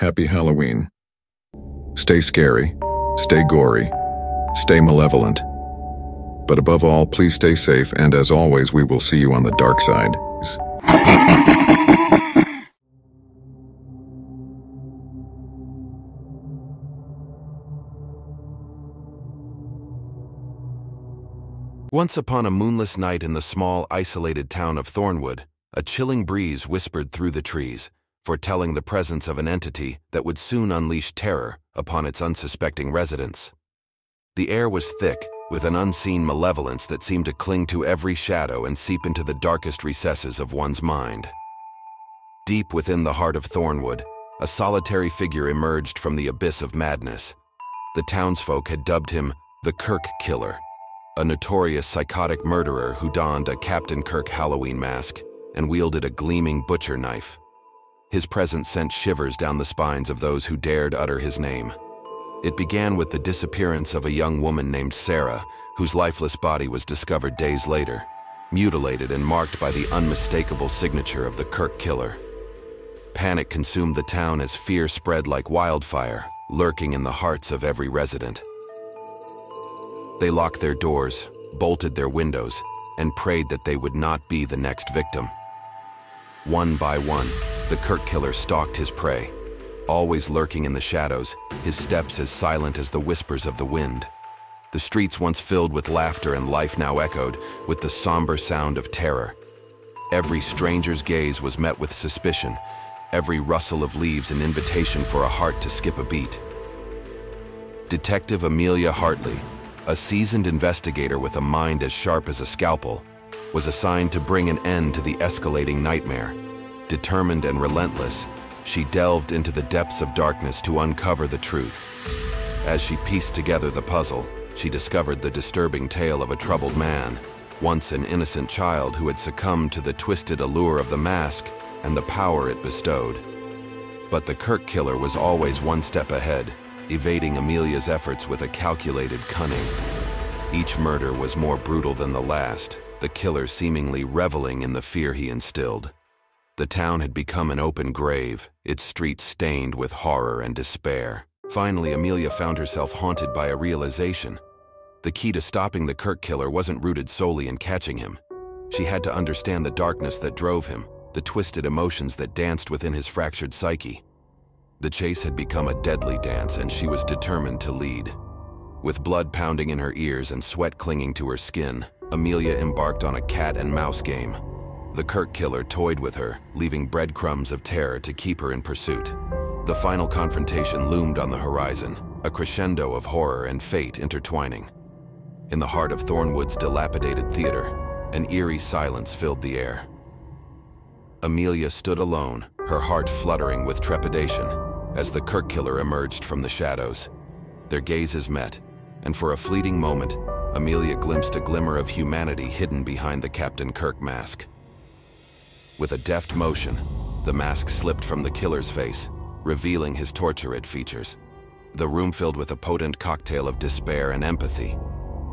Happy Halloween. Stay scary, stay gory, stay malevolent. But above all, please stay safe, and as always, we will see you on the dark side. Once upon a moonless night in the small, isolated town of Thornwood, a chilling breeze whispered through the trees, foretelling the presence of an entity that would soon unleash terror upon its unsuspecting residents. The air was thick, with an unseen malevolence that seemed to cling to every shadow and seep into the darkest recesses of one's mind. Deep within the heart of Thornwood, a solitary figure emerged from the abyss of madness. The townsfolk had dubbed him the Kirk Killer, a notorious psychotic murderer who donned a Captain Kirk Halloween mask and wielded a gleaming butcher knife. His presence sent shivers down the spines of those who dared utter his name. It began with the disappearance of a young woman named Sarah, whose lifeless body was discovered days later, mutilated and marked by the unmistakable signature of the Kirk Killer. Panic consumed the town as fear spread like wildfire, lurking in the hearts of every resident. They locked their doors, bolted their windows, and prayed that they would not be the next victim. One by one, the Kirk Killer stalked his prey, always lurking in the shadows, his steps as silent as the whispers of the wind. The streets once filled with laughter and life now echoed with the somber sound of terror. Every stranger's gaze was met with suspicion, every rustle of leaves an invitation for a heart to skip a beat. Detective Amelia Hartley, a seasoned investigator with a mind as sharp as a scalpel, was assigned to bring an end to the escalating nightmare. Determined and relentless, she delved into the depths of darkness to uncover the truth. As she pieced together the puzzle, she discovered the disturbing tale of a troubled man, once an innocent child who had succumbed to the twisted allure of the mask and the power it bestowed. But the Kirk Killer was always one step ahead, evading Amelia's efforts with a calculated cunning. Each murder was more brutal than the last, the killer seemingly reveling in the fear he instilled. The town had become an open grave, its streets stained with horror and despair. Finally, Amelia found herself haunted by a realization. The key to stopping the Kirk Killer wasn't rooted solely in catching him. She had to understand the darkness that drove him, the twisted emotions that danced within his fractured psyche. The chase had become a deadly dance, and she was determined to lead. With blood pounding in her ears and sweat clinging to her skin, Amelia embarked on a cat-and-mouse game. The Kirk Killer toyed with her, leaving breadcrumbs of terror to keep her in pursuit. The final confrontation loomed on the horizon, a crescendo of horror and fate intertwining. In the heart of Thornwood's dilapidated theater, an eerie silence filled the air. Amelia stood alone, her heart fluttering with trepidation, as the Kirk Killer emerged from the shadows. Their gazes met, and for a fleeting moment, Amelia glimpsed a glimmer of humanity hidden behind the Captain Kirk mask. With a deft motion, the mask slipped from the killer's face, revealing his tortured features. The room filled with a potent cocktail of despair and empathy.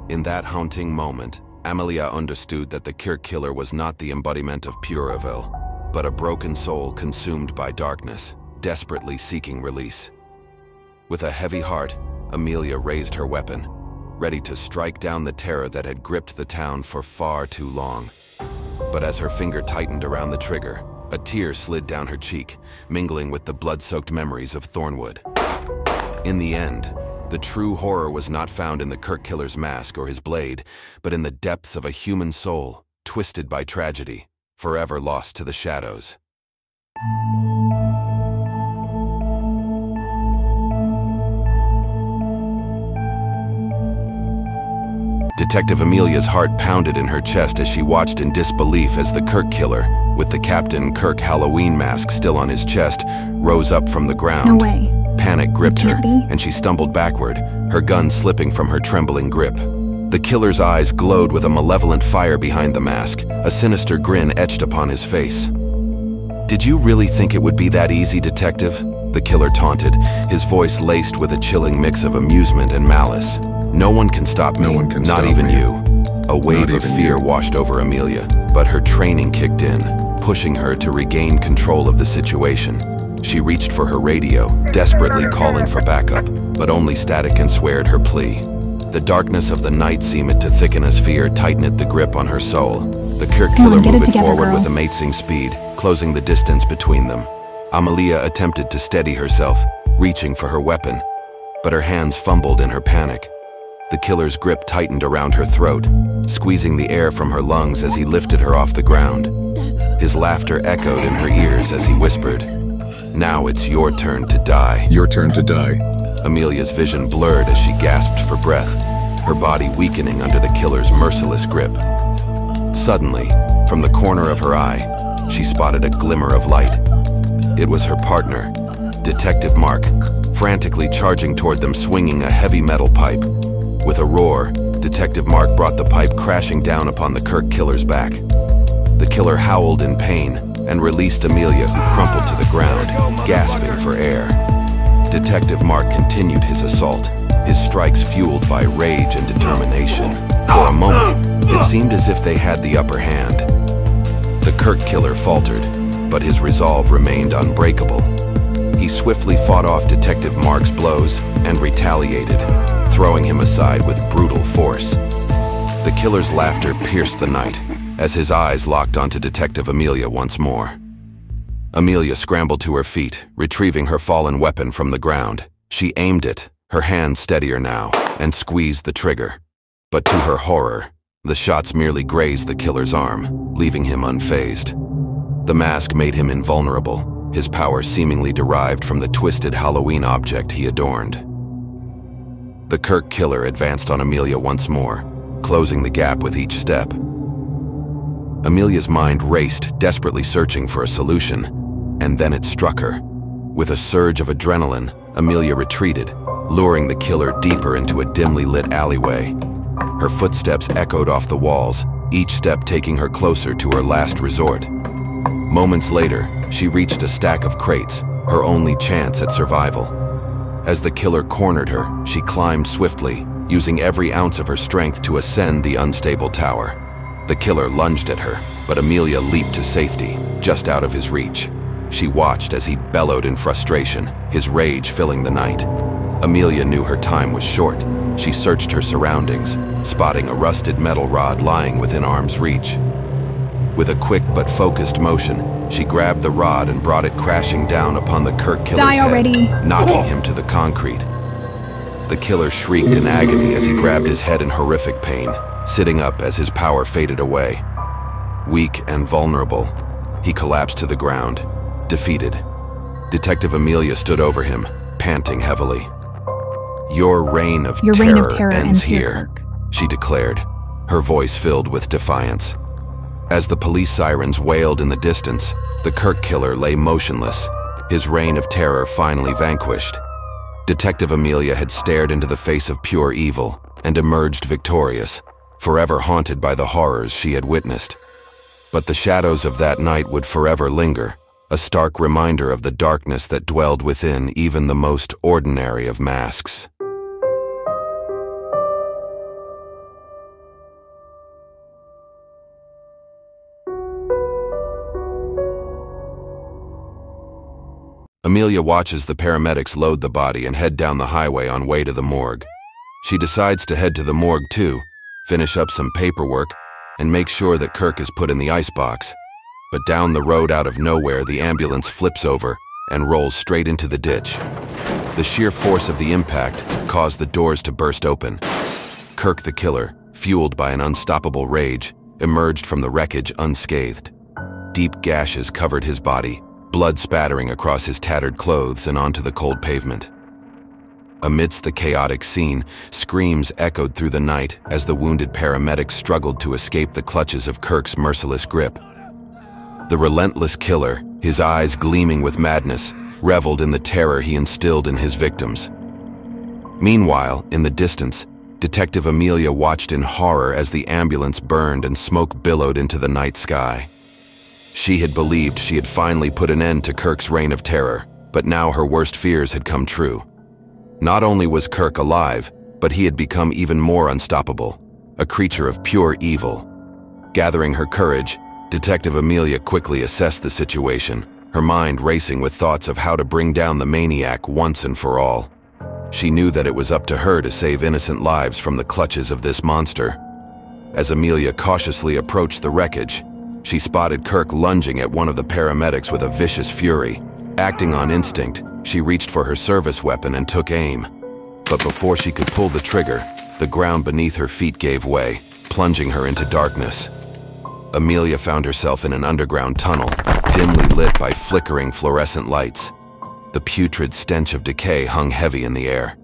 In that haunting moment, Amelia understood that the Kirk Killer was not the embodiment of pure evil, but a broken soul consumed by darkness, desperately seeking release. With a heavy heart, Amelia raised her weapon, ready to strike down the terror that had gripped the town for far too long. But as her finger tightened around the trigger, a tear slid down her cheek, mingling with the blood-soaked memories of Thornwood. In the end, the true horror was not found in the Kirk Killer's mask or his blade, but in the depths of a human soul, twisted by tragedy, forever lost to the shadows. Detective Amelia's heart pounded in her chest as she watched in disbelief as the Kirk Killer, with the Captain Kirk Halloween mask still on his chest, rose up from the ground. No way. Panic gripped her, Can't be. and she stumbled backward, her gun slipping from her trembling grip. The killer's eyes glowed with a malevolent fire behind the mask, a sinister grin etched upon his face. "Did you really think it would be that easy, Detective?" the killer taunted, his voice laced with a chilling mix of amusement and malice. "No one can stop me, No one can not stop even me. you." A wave of even fear you. washed over Amelia, but her training kicked in, pushing her to regain control of the situation. She reached for her radio, desperately calling for backup, but only static ensweared her plea. The darkness of the night seemed to thicken as fear tightened the grip on her soul. The Kirk killer moved forward with amazing speed, closing the distance between them. Amelia attempted to steady herself, reaching for her weapon, but her hands fumbled in her panic. The killer's grip tightened around her throat, squeezing the air from her lungs as he lifted her off the ground. His laughter echoed in her ears as he whispered, "Now it's your turn to die." Your turn to die. Amelia's vision blurred as she gasped for breath, her body weakening under the killer's merciless grip. Suddenly, from the corner of her eye, she spotted a glimmer of light. It was her partner, Detective Mark, frantically charging toward them, swinging a heavy metal pipe. With a roar, Detective Mark brought the pipe crashing down upon the Kirk killer's back. The killer howled in pain and released Amelia, who crumpled to the ground, gasping for air. Detective Mark continued his assault, his strikes fueled by rage and determination. For a moment, it seemed as if they had the upper hand. The Kirk killer faltered, but his resolve remained unbreakable. He swiftly fought off Detective Mark's blows and retaliated, throwing him aside with brutal force. The killer's laughter pierced the night as his eyes locked onto Detective Amelia once more. Amelia scrambled to her feet, retrieving her fallen weapon from the ground. She aimed it, her hand steadier now, and squeezed the trigger. But to her horror, the shots merely grazed the killer's arm, leaving him unfazed. The mask made him invulnerable, his power seemingly derived from the twisted Halloween object he adorned. The Kirk killer advanced on Amelia once more, closing the gap with each step. Amelia's mind raced, desperately searching for a solution, and then it struck her. With a surge of adrenaline, Amelia retreated, luring the killer deeper into a dimly lit alleyway. Her footsteps echoed off the walls, each step taking her closer to her last resort. Moments later, she reached a stack of crates, her only chance at survival. As the killer cornered her, she climbed swiftly, using every ounce of her strength to ascend the unstable tower. The killer lunged at her, but Amelia leaped to safety, just out of his reach. She watched as he bellowed in frustration, his rage filling the night. Amelia knew her time was short. She searched her surroundings, spotting a rusted metal rod lying within arm's reach. With a quick but focused motion, she grabbed the rod and brought it crashing down upon the Kirk killer's head, knocking him to the concrete. The killer shrieked in agony as he grabbed his head in horrific pain, sitting up as his power faded away. Weak and vulnerable, he collapsed to the ground, defeated. Detective Amelia stood over him, panting heavily. Your reign of terror ends here, she declared, her voice filled with defiance. As the police sirens wailed in the distance, the Kirk killer lay motionless, his reign of terror finally vanquished. Detective Amelia had stared into the face of pure evil and emerged victorious, forever haunted by the horrors she had witnessed. But the shadows of that night would forever linger, a stark reminder of the darkness that dwelled within even the most ordinary of masks. Amelia watches the paramedics load the body and head down the highway on way to the morgue. She decides to head to the morgue too, finish up some paperwork, and make sure that Kirk is put in the icebox. But down the road out of nowhere, the ambulance flips over and rolls straight into the ditch. The sheer force of the impact caused the doors to burst open. Kirk the killer, fueled by an unstoppable rage, emerged from the wreckage unscathed. Deep gashes covered his body, blood spattering across his tattered clothes and onto the cold pavement. Amidst the chaotic scene, screams echoed through the night as the wounded paramedics struggled to escape the clutches of Kirk's merciless grip. The relentless killer, his eyes gleaming with madness, reveled in the terror he instilled in his victims. Meanwhile, in the distance, Detective Amelia watched in horror as the ambulance burned and smoke billowed into the night sky. She had believed she had finally put an end to Kirk's reign of terror, but now her worst fears had come true. Not only was Kirk alive, but he had become even more unstoppable, a creature of pure evil. Gathering her courage, Detective Amelia quickly assessed the situation, her mind racing with thoughts of how to bring down the maniac once and for all. She knew that it was up to her to save innocent lives from the clutches of this monster. As Amelia cautiously approached the wreckage, she spotted Kirk lunging at one of the paramedics with a vicious fury. Acting on instinct, she reached for her service weapon and took aim. But before she could pull the trigger, the ground beneath her feet gave way, plunging her into darkness. Amelia found herself in an underground tunnel, dimly lit by flickering fluorescent lights. The putrid stench of decay hung heavy in the air.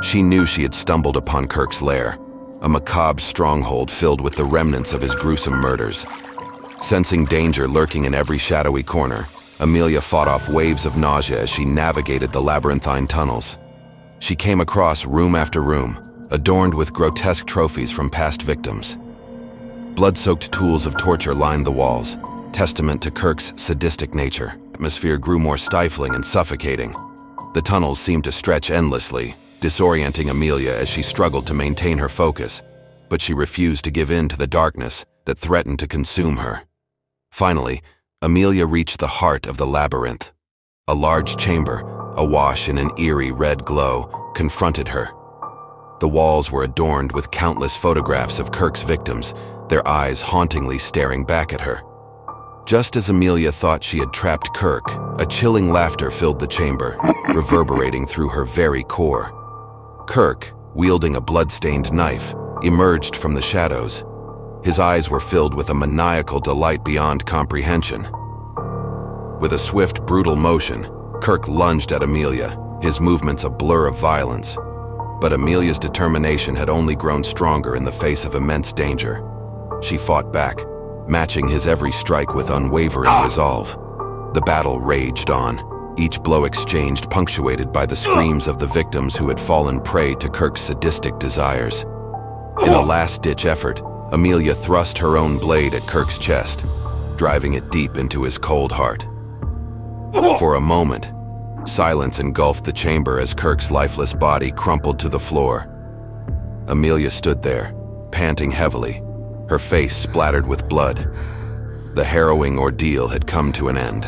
She knew she had stumbled upon Kirk's lair, a macabre stronghold filled with the remnants of his gruesome murders. Sensing danger lurking in every shadowy corner, Amelia fought off waves of nausea as she navigated the labyrinthine tunnels. She came across room after room, adorned with grotesque trophies from past victims. Blood-soaked tools of torture lined the walls, testament to Kirk's sadistic nature. The atmosphere grew more stifling and suffocating. The tunnels seemed to stretch endlessly, disorienting Amelia as she struggled to maintain her focus, but she refused to give in to the darkness that threatened to consume her. Finally, Amelia reached the heart of the labyrinth. A large chamber, awash in an eerie red glow, confronted her. The walls were adorned with countless photographs of Kirk's victims, their eyes hauntingly staring back at her. Just as Amelia thought she had trapped Kirk, a chilling laughter filled the chamber, reverberating through her very core. Kirk, wielding a blood-stained knife, emerged from the shadows. His eyes were filled with a maniacal delight beyond comprehension. With a swift, brutal motion, Kirk lunged at Amelia, his movements a blur of violence. But Amelia's determination had only grown stronger in the face of immense danger. She fought back, matching his every strike with unwavering resolve. The battle raged on, each blow exchanged punctuated by the screams of the victims who had fallen prey to Kirk's sadistic desires. In a last-ditch effort, Amelia thrust her own blade at Kirk's chest, driving it deep into his cold heart. For a moment, silence engulfed the chamber as Kirk's lifeless body crumpled to the floor. Amelia stood there, panting heavily, her face splattered with blood. The harrowing ordeal had come to an end.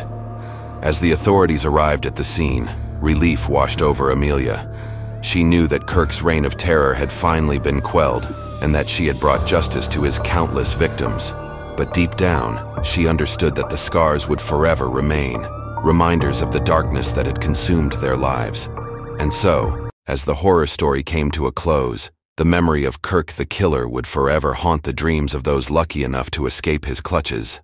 As the authorities arrived at the scene, relief washed over Amelia. She knew that Kirk's reign of terror had finally been quelled, and that she had brought justice to his countless victims. But deep down, she understood that the scars would forever remain, reminders of the darkness that had consumed their lives. And so, as the horror story came to a close, the memory of Kirk the Killer would forever haunt the dreams of those lucky enough to escape his clutches.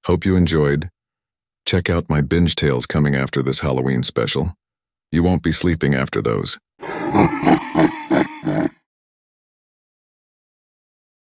Hope you enjoyed. Check out my binge tales coming after this Halloween special. You won't be sleeping after those.